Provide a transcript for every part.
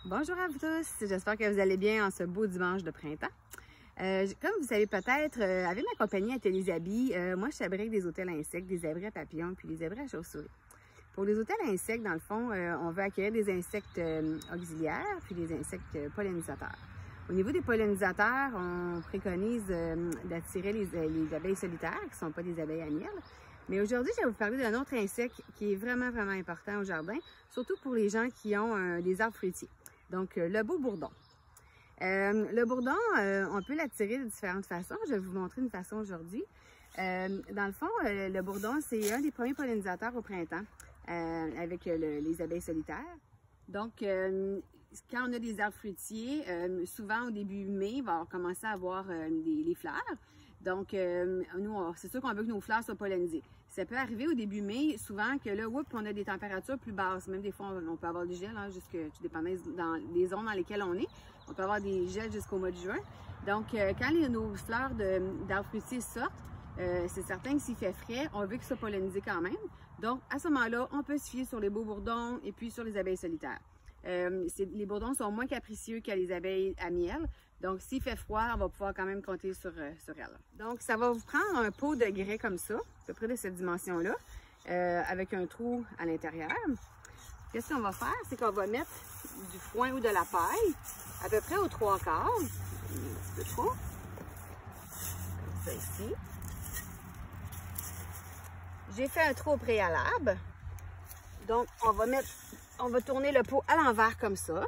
Bonjour à vous tous, j'espère que vous allez bien en ce beau dimanche de printemps. Comme vous savez peut-être, avec ma compagnie Ateliers Habits, moi je fabrique des hôtels à insectes, des abris à papillons puis des abris à chauves-souris. Pour les hôtels à insectes, dans le fond, on veut accueillir des insectes auxiliaires puis des insectes pollinisateurs. Au niveau des pollinisateurs, on préconise d'attirer les abeilles solitaires, qui ne sont pas des abeilles à miel. Mais aujourd'hui, je vais vous parler d'un autre insecte qui est vraiment important au jardin, surtout pour les gens qui ont des arbres fruitiers. Donc, le beau bourdon. Le bourdon, on peut l'attirer de différentes façons. Je vais vous montrer une façon aujourd'hui. Dans le fond, le bourdon, c'est un des premiers pollinisateurs au printemps avec les abeilles solitaires. Donc, quand on a des arbres fruitiers, souvent au début mai, on va commencer à avoir les fleurs. Donc, nous, c'est sûr qu'on veut que nos fleurs soient pollinisées. Ça peut arriver au début mai, souvent que là, on a des températures plus basses. Même des fois, on peut avoir des gels, tout dépendant dans les zones dans lesquelles on est. On peut avoir des gels jusqu'au mois de juin. Donc, quand nos fleurs d'arbres fruitiers sortent, c'est certain que s'il fait frais, on veut qu'ils soient pollinisés quand même. Donc, à ce moment-là, on peut se fier sur les beaux bourdons et puis sur les abeilles solitaires. Les bourdons sont moins capricieux que les abeilles à miel. Donc, s'il fait froid, on va pouvoir quand même compter sur elles. Donc, ça va vous prendre un pot de grès comme ça, à peu près de cette dimension-là, avec un trou à l'intérieur. Qu'est-ce qu'on va faire? C'est qu'on va mettre du foin ou de la paille, à peu près aux 3/4. Un petit peu trop. Comme ça ici. J'ai fait un trou au préalable. Donc, on va tourner le pot à l'envers comme ça.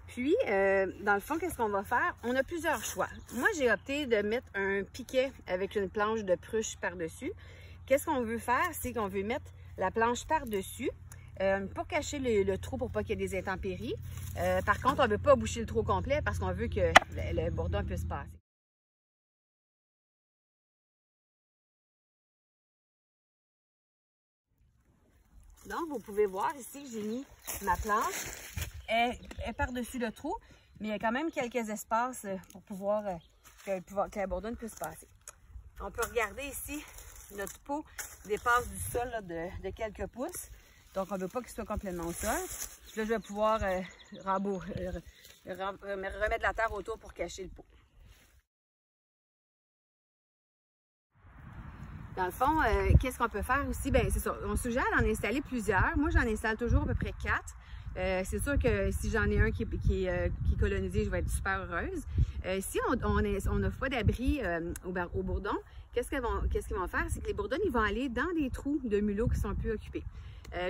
Puis, dans le fond, qu'est-ce qu'on va faire? On a plusieurs choix. Moi, j'ai opté de mettre un piquet avec une planche de pruche par-dessus. Qu'est-ce qu'on veut faire? C'est qu'on veut mettre la planche par-dessus pour cacher le trou pour pas qu'il y ait des intempéries. Par contre, on ne veut pas boucher le trou complet parce qu'on veut que le bourdon puisse passer. Donc, vous pouvez voir ici que j'ai mis ma planche. Elle est par-dessus le trou, mais il y a quand même quelques espaces pour pouvoir que la bourdonne puisse passer. On peut regarder ici, notre pot dépasse du sol là, de quelques pouces. Donc, on ne veut pas qu'il soit complètement au sol. Puis là, je vais pouvoir remettre de la terre autour pour cacher le pot. Dans le fond, qu'est-ce qu'on peut faire aussi? Bien, c'est ça. On suggère d'en installer plusieurs. Moi, j'en installe toujours à peu près 4. C'est sûr que si j'en ai un qui est colonisé, je vais être super heureuse. Si on n'offre pas d'abri aux bourdons, qu'est-ce qu'ils vont faire? C'est que les bourdons, ils vont aller dans des trous de mulots qui sont plus occupés.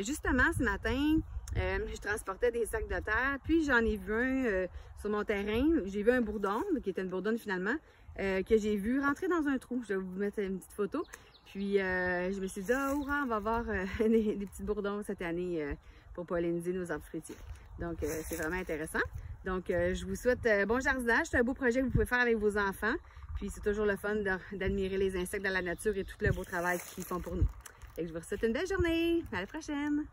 Justement, ce matin, je transportais des sacs de terre, puis j'en ai vu un sur mon terrain. J'ai vu un bourdon, qui était une bourdonne finalement, que j'ai vu rentrer dans un trou. Je vais vous mettre une petite photo. Puis, je me suis dit, oh, on va avoir des petits bourdons cette année pour polliniser nos arbres fruitiers. Donc, c'est vraiment intéressant. Donc, je vous souhaite bon jardinage. C'est un beau projet que vous pouvez faire avec vos enfants. Puis, c'est toujours le fun d'admirer les insectes dans la nature et tout le beau travail qu'ils font pour nous. Et je vous souhaite une belle journée. À la prochaine!